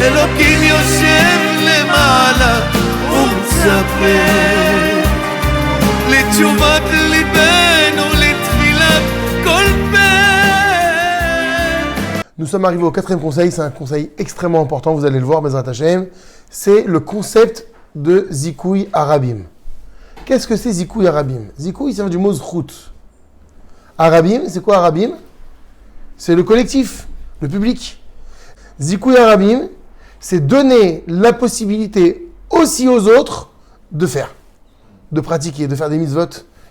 אלוקים יושב למעלה ומצפה לתשומת ליבנו לתפילת כל פה. Nous sommes arrivés au quatrième conseil, c'est un conseil extrêmement important, vous allez le voir, Bezrat Hashem. C'est le concept de Zikouy Arabim. Qu'est-ce que c'est Zikouy Arabim? Zikouy, ça vient du mot zchut. Arabim, c'est quoi Arabim? C'est le collectif, le public. Zikouy Arabim, c'est donner la possibilité aussi aux autres de faire, de pratiquer, de faire des mitzvot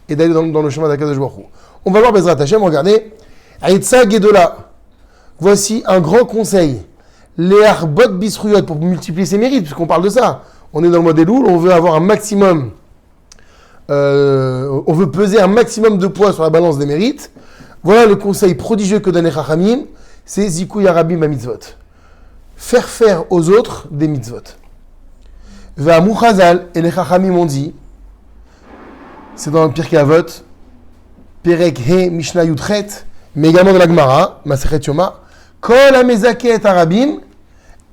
et d'aller dans le chemin d'Akadosh Baruch Hu. On va voir Bezrat Hashem, regardez. Aïtsa Gedola. Voici un grand conseil. Les arbot bisruyot, pour multiplier ses mérites, puisqu'on parle de ça. On est dans le mode Elul, on veut avoir un maximum, on veut peser un maximum de poids sur la balance des mérites. Voilà le conseil prodigieux que donne les Chachamim, c'est Zikouy Arabim à mitzvot. Faire aux autres des mitzvot. Ve'amu Chazal, et les Chachamim ont dit, c'est dans le Pirkei Avot, Perek He Mishnah Yudchet, mais également dans la Gemara, Masechet Yoma, Kol hamezaket Arabim,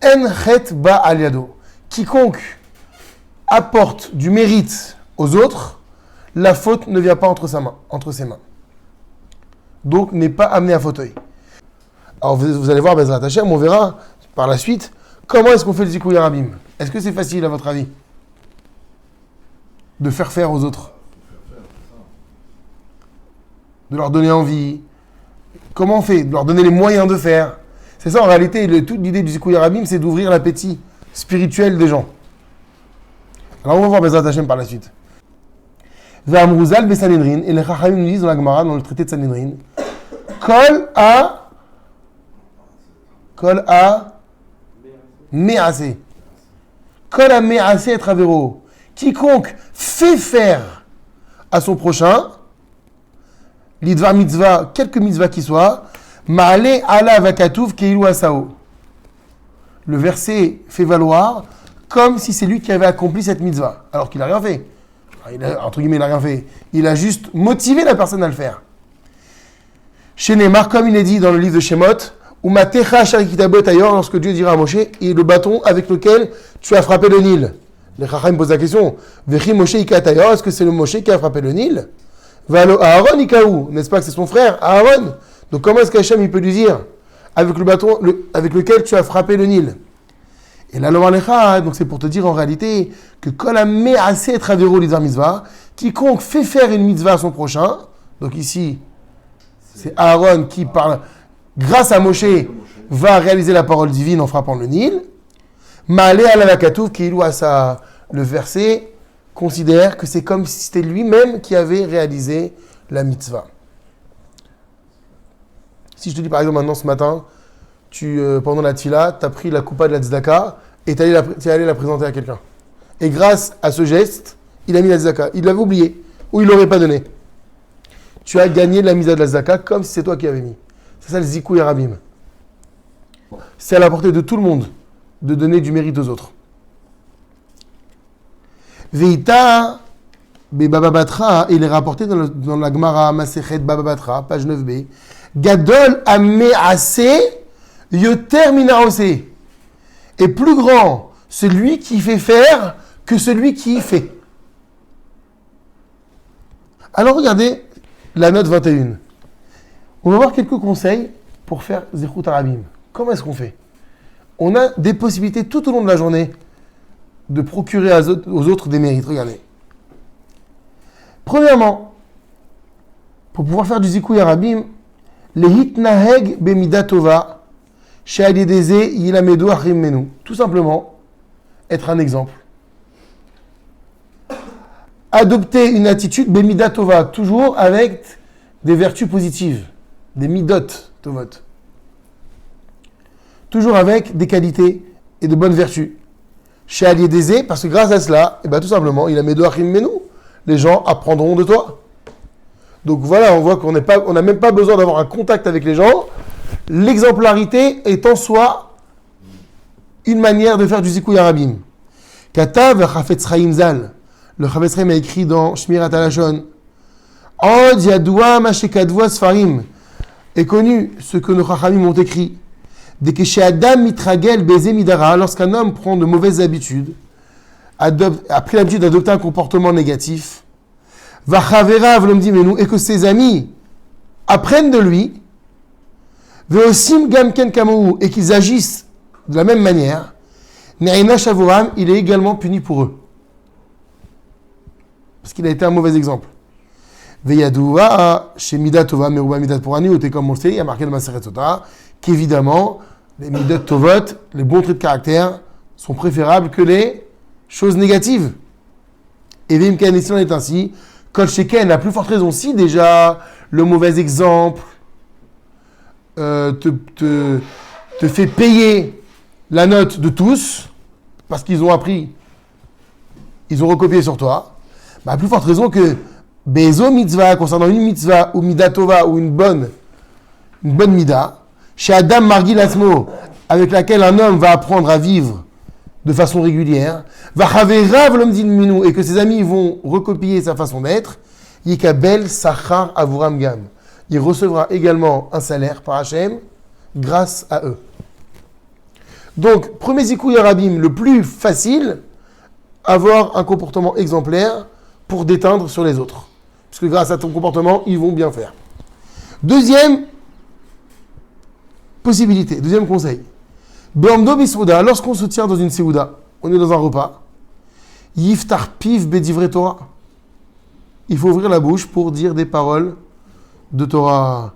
en chet ba al yado. Quiconque apporte du mérite aux autres, la faute ne vient pas entre ses mains. Donc, n'est pas amené à fauteuil. Alors, vous allez voir, Bezrat Hashem, on verra par la suite, comment est-ce qu'on fait le Zikouy Arabim? Est-ce que c'est facile, à votre avis, de faire aux autres? De leur donner envie? Comment on fait? De leur donner les moyens de faire. C'est ça en réalité, toute l'idée du Zikouy Arabim, c'est d'ouvrir l'appétit spirituel des gens. Alors on va voir Bezrat Hashem par la suite. Ve'amruzal beSanhedrin, et les Chachamim nous disent dans la Gemara, dans le traité de Sanhedrin, Kol a me'aseh. Kol a me'aseh et travero. Quiconque fait faire à son prochain, l'idvar mitzvah, quelque mitzvah qui soit, ma'ale ala vakatuv keilu asao. Le verset fait valoir comme si c'est lui qui avait accompli cette mitzvah, alors qu'il n'a rien fait. Entre guillemets, il n'a rien fait. Il a juste motivé la personne à le faire. Chez Neymar, comme il est dit dans le livre de Shemot, Umatecha sharikitabot ayor, lorsque Dieu dira à Moshe, et le bâton avec lequel tu as frappé le Nil. Les Chachamim posent la question, Vechi Moshe ikat ayor, est-ce que c'est le Moshe qui a frappé le Nil? Valo Aaron ikaou, n'est-ce pas que c'est son frère, Aaron? Donc comment est-ce qu'Hachem il peut lui dire, avec le bâton avec lequel tu as frappé le Nil? Et là, donc c'est pour te dire en réalité que Kol hame'aseh et travero l'idvar mitzvah, quiconque fait faire une mitzvah à son prochain, donc ici, c'est Aaron qui parle, grâce à Moshe, va réaliser la parole divine en frappant le Nil. Ma'ale ala vakatuv keilu asa. Le verset considère que c'est comme si c'était lui-même qui avait réalisé la mitzvah. Si je te dis par exemple maintenant ce matin, pendant la tfila, tu as pris la coupa de la tzedaka et tu es allé la présenter à quelqu'un. Et grâce à ce geste, il a mis la tzedaka. Il l'avait oublié ou il ne l'aurait pas donné. Tu as gagné de la misa de la tzedaka comme si c'est toi qui avais mis. C'est ça le Zikouy Arabim. C'est à la portée de tout le monde de donner du mérite aux autres. Veita Baba Batra, il est rapporté dans la Gemara Masechet Baba Batra, page 9b. Gadol hame'aseh yoter min ha'oseh. Et plus grand celui qui fait faire que celui qui fait. Alors regardez la note 21. On va voir quelques conseils pour faire Zikouy Arabim. Comment est-ce qu'on fait? On a des possibilités tout au long de la journée de procurer aux autres des mérites. Regardez. Premièrement, pour pouvoir faire du Zikouy Arabim, les hitnaheg bemida tova, she'al yedeze yilamedu achrim menu. Tout simplement, être un exemple. Adopter une attitude bemida tova, toujours avec des vertus positives, des midot tovot. Toujours avec des qualités et de bonnes vertus. She'al yedeze, parce que grâce à cela, tout simplement, yilamedu achrim menu. Les gens apprendront de toi. Donc voilà, on voit qu'on n'a même pas besoin d'avoir un contact avec les gens. L'exemplarité est en soi une manière de faire du Zikouy Arabim. Katav Chafetz Chaim Zal. Le Chafetz Chaim a écrit dans Shmirat HaLashon. Od Yadoua Mashekadvoa Sfarim. Est connu ce que nos Chachamim ont écrit. Dès que chez Adam mitragel baiser midara, lorsqu'un homme prend de mauvaises habitudes, a pris l'habitude d'adopter un comportement négatif, va chavera v'lomdimenu, et que ses amis apprennent de lui, ve'osim gamken kamou, et qu'ils agissent de la même manière, ne'ina shavuram, il est également puni pour eux. Parce qu'il a été un mauvais exemple. Ve'yadouva, chez Midat Tova, Meruba Midat Pourani, où comme on le sait, il y a marqué dans Maseret Sota, qu'évidemment, les Midat Tovot, les bons traits de caractère, sont préférables que les choses négatives. Et Vim Kanisson est ainsi. Kol Sheken, à plus forte raison, si déjà le mauvais exemple te fait payer la note de tous, parce qu'ils ont appris, ils ont recopié sur toi, à plus forte raison que Bezo mitzvah, concernant une mitzvah, ou midatova, ou une bonne mida, chez Adam Margil Asmo, avec laquelle un homme va apprendre à vivre de façon régulière, va chaverav l'omdin minou, et que ses amis vont recopier sa façon d'être, yikabel sachar avuram gam. Il recevra également un salaire par Hachem grâce à eux. Donc, premier zikouy arabim, le plus facile, avoir un comportement exemplaire pour déteindre sur les autres. Parce que grâce à ton comportement, ils vont bien faire. Deuxième possibilité, deuxième conseil. Be'amdo bisouda, lorsqu'on se tient dans une séouda, on est dans un repas, yiftar piv bedivre Torah. Il faut ouvrir la bouche pour dire des paroles de Torah.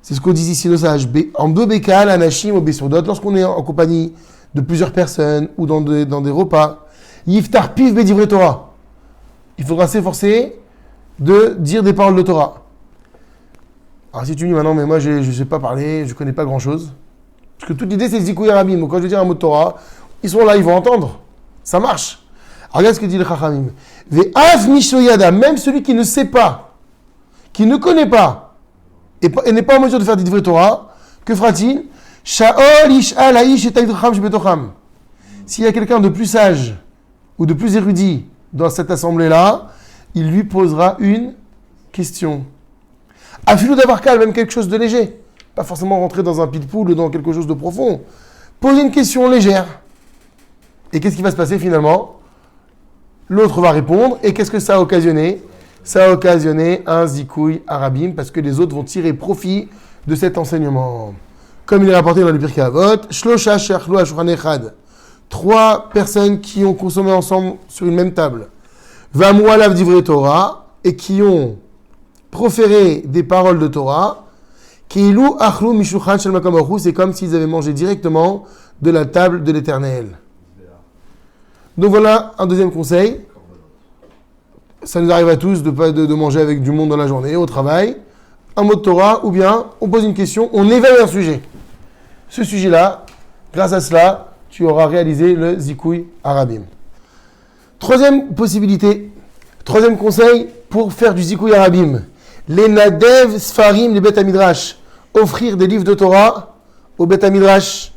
C'est ce qu'on dit ici le sage. Amdo bekal anashim ou besoudot, lorsqu'on est en compagnie de plusieurs personnes ou dans des repas, yiftar piv bedivre Torah. Il faudra s'efforcer de dire des paroles de Torah. Alors si tu me dis maintenant, mais moi je ne sais pas parler, je ne connais pas grand-chose. Parce que toute l'idée c'est Zikouy Arabim. Donc quand je vais dire un mot de Torah, ils sont là, ils vont entendre. Ça marche. Alors regarde ce que dit le Chachamim. Ve'af mishoyada, même celui qui ne sait pas, qui ne connaît pas, et n'est pas en mesure de faire des divrei Torah, que fera-t-il? Sha'ol ish'al ha'ish et ta'idrucham shebetocham. S'il y a quelqu'un de plus sage ou de plus érudit dans cette assemblée-là, il lui posera une question. Afilou d'abarkal, même quelque chose de léger. Pas forcément rentrer dans un pile-poule ou dans quelque chose de profond. Poser une question légère. Et qu'est-ce qui va se passer finalement? L'autre va répondre. Et qu'est-ce que ça a occasionné? Ça a occasionné un zikouy arabim, parce que les autres vont tirer profit de cet enseignement. Comme il est rapporté dans le Pirkei Avot, Shlosha she'achlu ha'shulchan echad. 3 personnes qui ont consommé ensemble sur une même table. V'amru alav divrei Torah, et qui ont proféré des paroles de Torah. Keilu achlu mishulchan shel makom baruch hu, c'est comme s'ils avaient mangé directement de la table de l'Éternel. Donc voilà un deuxième conseil. Ça nous arrive à tous de manger avec du monde dans la journée, au travail. Un mot de Torah, ou bien on pose une question, on évalue un sujet. Ce sujet-là, grâce à cela, tu auras réalisé le zikouy arabim. Troisième possibilité, troisième conseil pour faire du zikouy arabim. Les nadev sfarim, les bet midrash. Offrir des livres de Torah au bet midrash.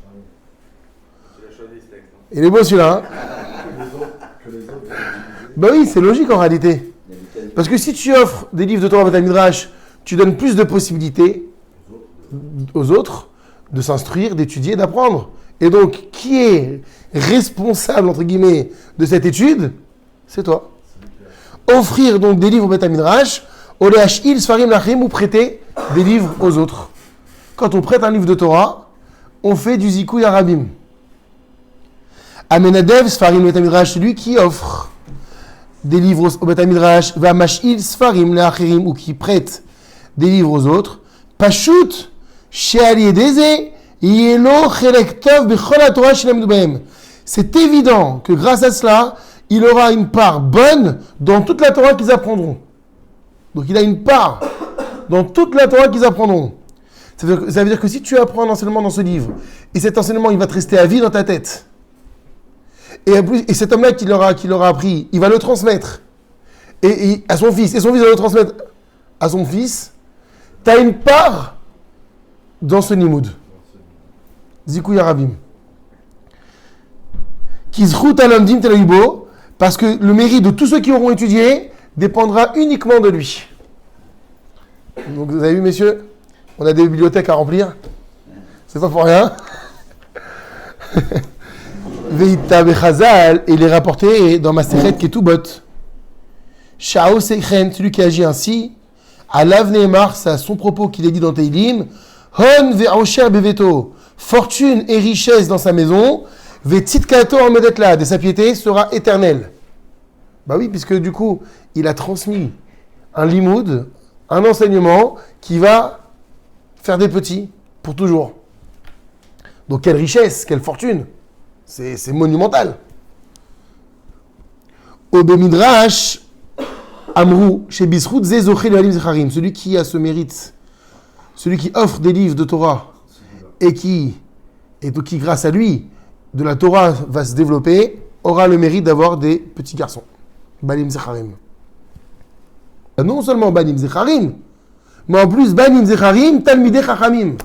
Il est beau celui-là, hein? Bah oui, c'est logique en réalité. Parce que si tu offres des livres de Torah au bet midrash, tu donnes plus de possibilités aux autres de s'instruire, d'étudier, d'apprendre. Et donc, qui est responsable, entre guillemets, de cette étude? C'est toi. Offrir donc des livres au Bet HaMidrash, Oleashil Sfarim Lachim, ou prêter des livres aux autres. Quand on prête un livre de Torah, on fait du zikouy arabim. Amenadev Sfarim Bet HaMidrash, celui qui offre des livres au Bet HaMidrash, Vamashil Sfarim Lachirim, ou qui prête des livres aux autres. Pashut Sheali Edeze. C'est évident que grâce à cela, il aura une part bonne dans toute la Torah qu'ils apprendront. Donc il a une part dans toute la Torah qu'ils apprendront. Ça veut dire que si tu apprends un enseignement dans ce livre, et cet enseignement il va te rester à vie dans ta tête, et cet homme-là qui l'aura appris, il va le transmettre et à son fils, et son fils va le transmettre à son fils, tu as une part dans ce nimoud. Zikouy arabim. Kizchut alamdim telaybo, parce que le mérite de tous ceux qui auront étudié dépendra uniquement de lui. Donc vous avez vu, messieurs, on a des bibliothèques à remplir. C'est pas pour rien. Veita Bechazal, et il est rapporté dans Masechet Ketubot. Shao Sechen, celui qui agit ainsi, à l'Avneemar, c'est à son propos qu'il est dit dans Teilim, Hon ve'osher beveto, fortune et richesse dans sa maison, ve'tzitkato amedetla, et sa piété sera éternelle. Bah oui, puisque du coup, il a transmis un limoud, un enseignement qui va faire des petits pour toujours. Donc quelle richesse, quelle fortune, c'est monumental. Obe Midrash, Amrou, chez Bisrout, Zezoché le Halim Zecharim, celui qui a ce mérite, celui qui offre des livres de Torah et qui grâce à lui, de la Torah va se développer, aura le mérite d'avoir des petits garçons. Banim Zecharim. Non seulement Banim Zecharim, mais en plus Banim Zecharim, Talmidei Chachamim.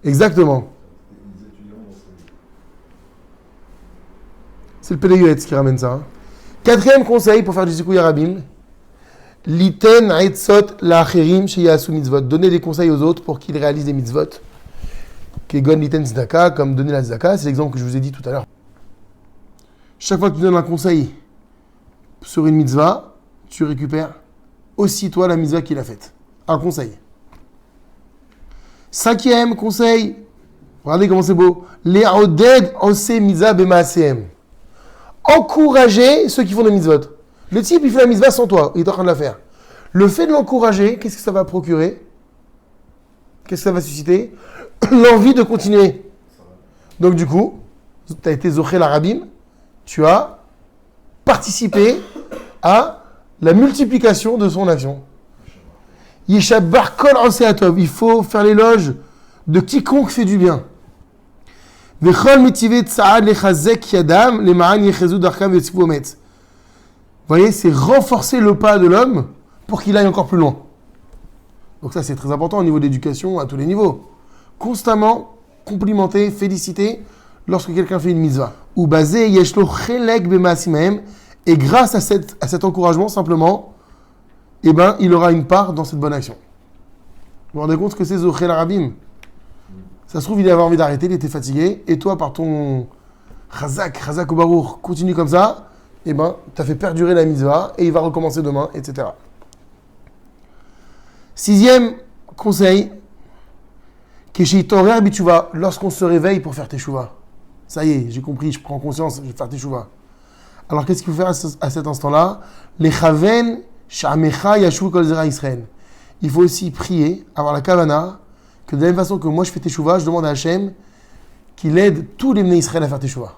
Exactement. C'est le Péléguetz qui ramène ça. Quatrième conseil pour faire du Zikouya Rabim, Liten Aitzot La'acherim Sheyasu Mitzvot. Donner des conseils aux autres pour qu'ils réalisent des mitzvot. Kegon Liten Tzedaka, comme donner la Tzedaka, c'est l'exemple que je vous ai dit tout à l'heure. Chaque fois que tu donnes un conseil sur une mitzvah, tu récupères aussi toi la mitzvah qu'il a faite. Un conseil. Cinquième conseil, regardez comment c'est beau. Le'oded ose mitzvah b'ma'asehem. Encourager ceux qui font des mitzvot. Le type, il fait la mitzvah sans toi, il est en train de la faire. Le fait de l'encourager, qu'est-ce que ça va procurer? Qu'est-ce que ça va susciter? L'envie de continuer. Donc du coup, tu as été zoché l'arabim, tu as participé à la multiplication de son action. Yeshabar kol anseatov, il faut faire l'éloge de quiconque fait du bien. Vous voyez, c'est renforcer le pas de l'homme pour qu'il aille encore plus loin. Donc ça, c'est très important au niveau d'éducation à tous les niveaux. Constamment complimenter, féliciter lorsque quelqu'un fait une mitzvah. Ou basé yeshlo chelek b'ma'asim, et grâce à cet encouragement, simplement, eh ben, il aura une part dans cette bonne action. Vous vous rendez compte que c'est Zoché l'Arabim? Ça se trouve, il avait envie d'arrêter, il était fatigué, et toi, par ton Chazak ou Barour, continue comme ça, eh ben, tu as fait perdurer la mitzvah, et il va recommencer demain, etc. Sixième conseil, lorsqu'on se réveille pour faire teshuva. Ça y est, j'ai compris, je prends conscience, je vais faire teshuva. Alors qu'est-ce qu'il faut faire à cet instant-là? Les chaven sha'amecha yashu kol zera Israël. Il faut aussi prier, avoir la kavana, que de la même façon que moi je fais teshuva, je demande à Hachem qu'il aide tous les Bnei Israël à faire teshuva.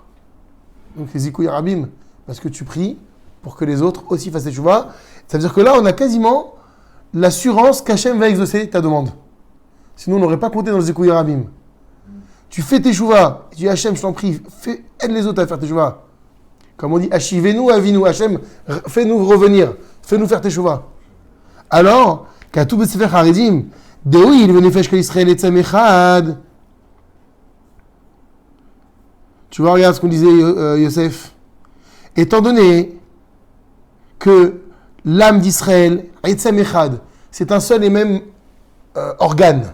Donc c'est Zikouya Rabim, parce que tu pries pour que les autres aussi fassent teshuva. Ça veut dire que là, on a quasiment l'assurance qu'Hachem va exaucer ta demande. Sinon, on n'aurait pas compté dans le Zikouya Rabim. Tu fais teshuva, tu dis Hachem, je t'en prie, aide les autres à faire teshuva. Comme on dit, Hashivenu avinu, Hachem, fais-nous revenir, fais-nous faire teshuva. Alors, Katou B'Sefer Haredim, Deoui, il venait faire que l'Israël est Tzamechad. Tu vois, regarde ce qu'on disait Yosef. Étant donné que l'âme d'Israël, Etzem Echad, c'est un seul et même organe.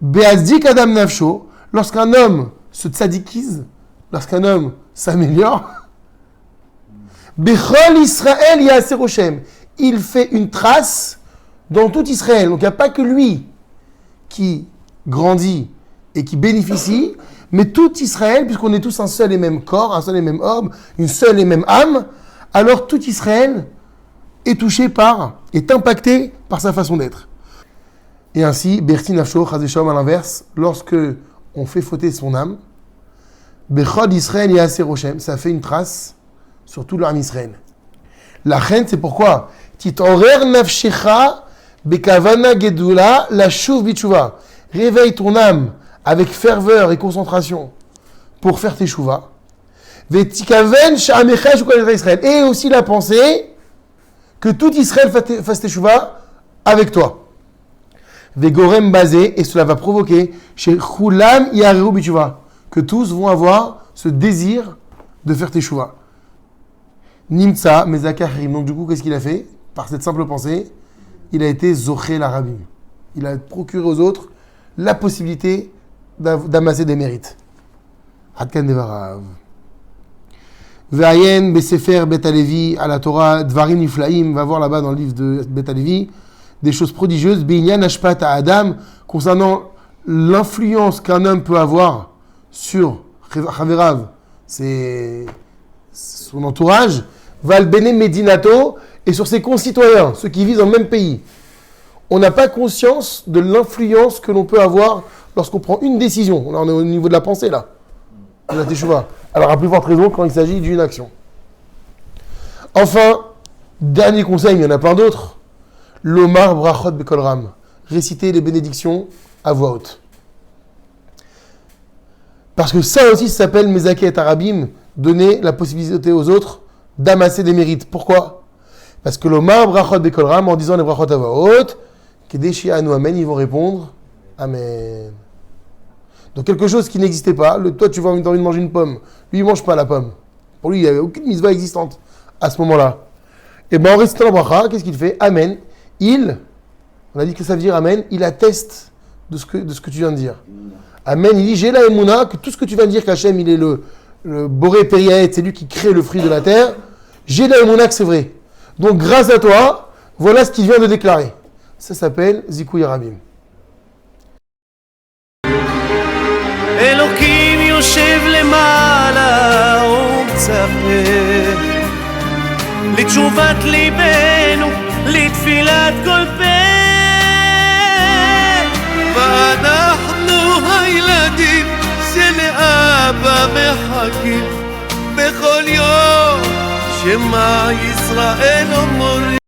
Be'azdik Adam Nafsho, lorsqu'un homme se tzadikise, lorsqu'un homme s'améliore, Bechol Israël Ya'aser Roshem, il fait une trace dans tout Israël. Donc il n'y a pas que lui qui grandit et qui bénéficie, mais tout Israël, puisqu'on est tous un seul et même corps, un seul et même homme, une seule et même âme, alors tout Israël est touché est impacté par sa façon d'être. Et ainsi, Berti Nafsho, Chazeshom à l'inverse, lorsque on fait fauter son âme, Bechod Israël Ya'aser Roshem, ça fait une trace sur tout l'âme Israël. La reine, c'est pourquoi Titorer Nafshecha Bekavana Gedula la Shuv Bitshuva. Réveille ton âme avec ferveur et concentration pour faire tes shuvas. Vetikaven Sha'amecha Shukal Israël. Et aussi la pensée que tout Israël fasse tes shuvas avec toi. Vegorem basé, et cela va provoquer chez Chulam Yareru Bitshuva que tous vont avoir ce désir de faire tes shuvas. Nimtsa Mezakarim. Donc du coup, qu'est-ce qu'il a fait? Par cette simple pensée, il a été Zoché l'Arabim. Il a procuré aux autres la possibilité d'amasser des mérites. Adkan Devarav. Ve'ayen Besefer Bet Halevi à la Torah Dvarim Niflaim, va voir là-bas dans le livre de Bet Halevi des choses prodigieuses. Be'inyan Ashpat à Adam, concernant l'influence qu'un homme peut avoir sur Chaverav, c'est son entourage, Val Bene Medinato, et sur ses concitoyens, ceux qui vivent dans le même pays. On n'a pas conscience de l'influence que l'on peut avoir lorsqu'on prend une décision. Là, on est au niveau de la pensée, là. De la teshuva. Alors, à plus forte raison quand il s'agit d'une action. Enfin, dernier conseil, mais il y en a plein d'autres. L'Omar Brachot Bekolram. Réciter les bénédictions à voix haute. Parce que ça aussi, ça s'appelle Mezaket Arabim, donner la possibilité aux autres d'amasser des mérites. Pourquoi ? Parce que l'Omar Brachot Bekolram, en disant les Brachot à voix haute, Kedeshi Anu Amen, ils vont répondre Amen. Donc quelque chose qui n'existait pas, toi tu as envie de manger une pomme, lui il ne mange pas la pomme. Pour lui, il n'y avait aucune mitzvah existante à ce moment-là. Et bien en récitant la bracha, qu'est-ce qu'il fait ? Amen. On a dit que ça veut dire Amen, il atteste de ce que tu viens de dire. Amen, il dit, j'ai la émouna, que tout ce que tu viens de dire qu'Hachem, il est le Boré Periaet, c'est lui qui crée le fruit de la terre, j'ai la émouna que c'est vrai. Donc grâce à toi, voilà ce qu'il vient de déclarer. Ça s'appelle Zikouy Rabim. אלוקים יושב למעלה ומצפה לתשובת ליבנו, לתפילת כל פה, ואנחנו הילדים של אבא מחכים בכל יום שמע ישראל אומרים